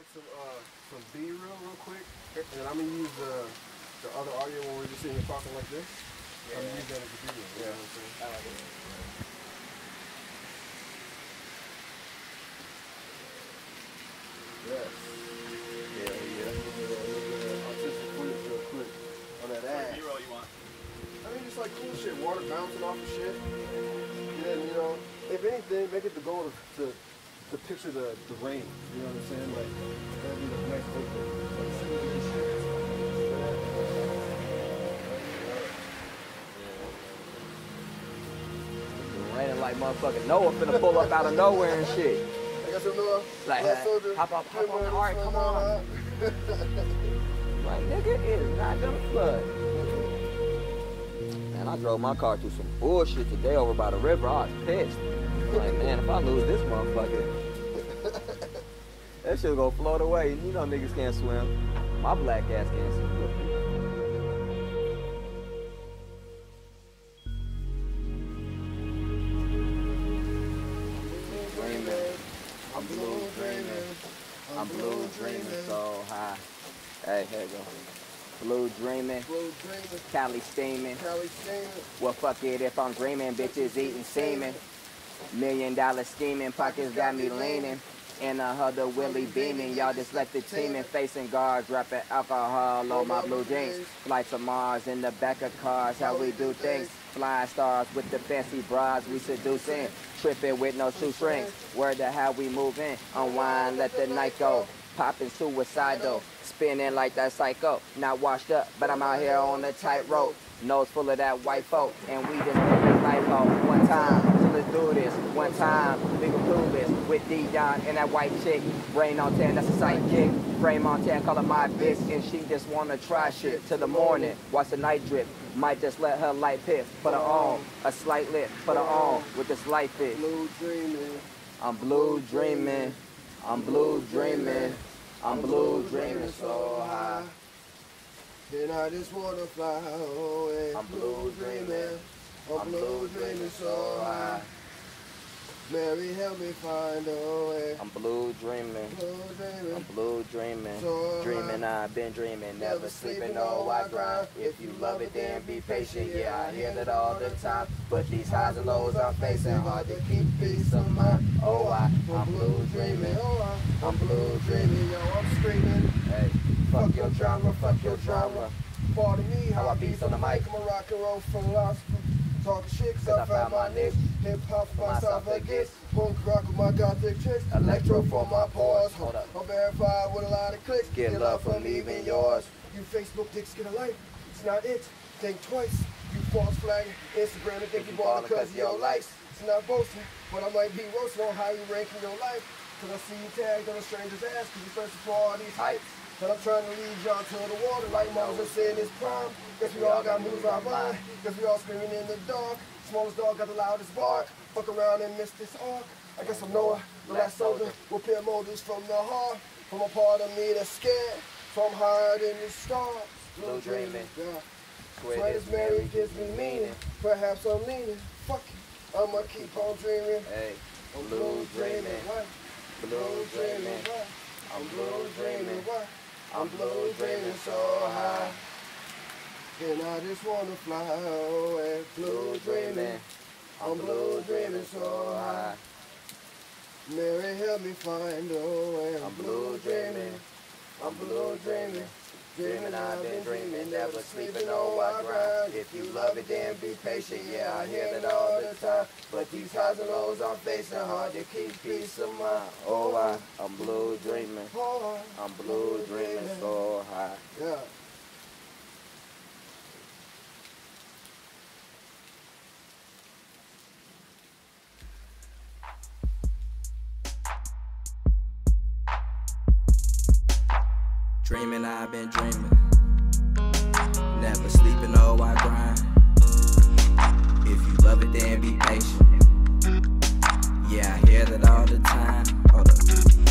like some B-roll real quick, and I'm gonna use the other audio when we're just sitting here talking like this. Yeah. I'm gonna use that as a B-roll. Yeah. You know what I'm saying? I like it. Yes. Yeah. I'll take some footage real quick on that ass. What B-roll you want? I mean, just like cool shit, water bouncing off of shit. And then, you know, if anything, make it the goal to picture the rain. You know what I'm saying? Like, that'd be the next big thing. Raining like motherfucking Noah finna pull up out of nowhere and shit. I got some Noah. Like, hop on the ark, come on. Like, nigga, it is not gonna flood. Man, I drove my car through some bullshit today over by the river. I was pissed. Like, man, if I lose this motherfucker, that shit gonna float away. You know niggas can't swim. My black ass can't swim. I'm blue dreaming. I'm blue dreaming so high. Hey, here you go. Blue dreaming. Cali steaming. Well, fuck it if I'm dreaming. Bitches eating semen. $1 million scheming. Pockets got me leaning. In a huddle, Willie beaming. Y'all just let the team in facing guards. Rapping alcohol on my blue jeans. Flight to Mars in the back of cars. How we do things. Flying stars with the fancy bras we seducing. Tripping with no shoestrings. Word to how we moving. Unwind, let the night go. Popping suicidal. Spinning like that psycho. Not washed up, but I'm out here on the tightrope. Nose full of that white folk. And we just living life on one time. So let's do this. One time. We gon' do this. With Dion and that white chick. Rain on 10, that's a sight kick. Frame on 10, call her my bitch. And she just wanna try shit. Till the morning. Watch the night drip. Might just let her light piff. Put her on. A slight lip. Put her on. With this light fit. Blue dreaming. I'm blue dreaming. I'm blue dreaming. I'm blue dreaming so high. Then I just wanna fly away. I'm blue dreaming. I'm blue dreaming so high. Mary, help me find a way. I'm blue dreaming. I'm blue dreaming. So dreaming, I've been dreaming. Never sleeping, no, I grind. If you love it, then be patient. Yeah, I hear that all the time. But these highs and lows I'm facing, hard to keep peace of mind. Oh, I'm blue dreaming. I'm blue dreaming. Yo, I'm screaming. Hey, fuck your drama, fuck your drama. Pardon me, how I beat on the mic. I'm a rock and roll philosopher. Talking shit cause I found my niche. Hip hop for my esophagus. Punk rock with my gothic chicks. Electro for my pores. I'm verified with a lot of clicks. Get love from leaving yours. You Facebook dicks get a like. It's not it. Think twice. You false flag. Instagram and think you ballin' because of your likes. It's not boasting, but I might be roasting on how you ranking your life. Cause I see you tagged on a stranger's ass cause you searching for all these heights. And I'm trying to lead y'all to the water like Moses in his prime. Guess we all got moves our mind. Guess we all screaming in the dark. Smallest dog got the loudest bark. Fuck around and miss this arc. I guess I'm Noah, the last soldier. With pure motives from the heart. From a part of me that's scared. From higher than the stars. Blue dreaming. Yeah. Sweat as Mary gives me meaning. Perhaps I'm leaning. Fuck it. I'ma keep on dreaming. Hey, I'm blue dreaming. Blue dreaming. I'm blue dreaming. I'm blue dreaming so high. And I just wanna fly away. Blue dreaming. I'm blue dreaming so high. Mary, help me find a way. I'm blue dreaming. I'm blue dreaming. Dreaming, I've been dreaming. Never sleeping, no, I grind. If you love it, then be patient. Yeah, I hear it all the time. But these highs and lows I'm facing, hard to keep peace of mind. Oh, I'm blue dreaming. I'm blue dreaming so high. Yeah. Dreaming, I've been dreaming. Never sleeping, oh, I grind. If you love it, then be patient. Yeah, I hear that all the time. Hold up.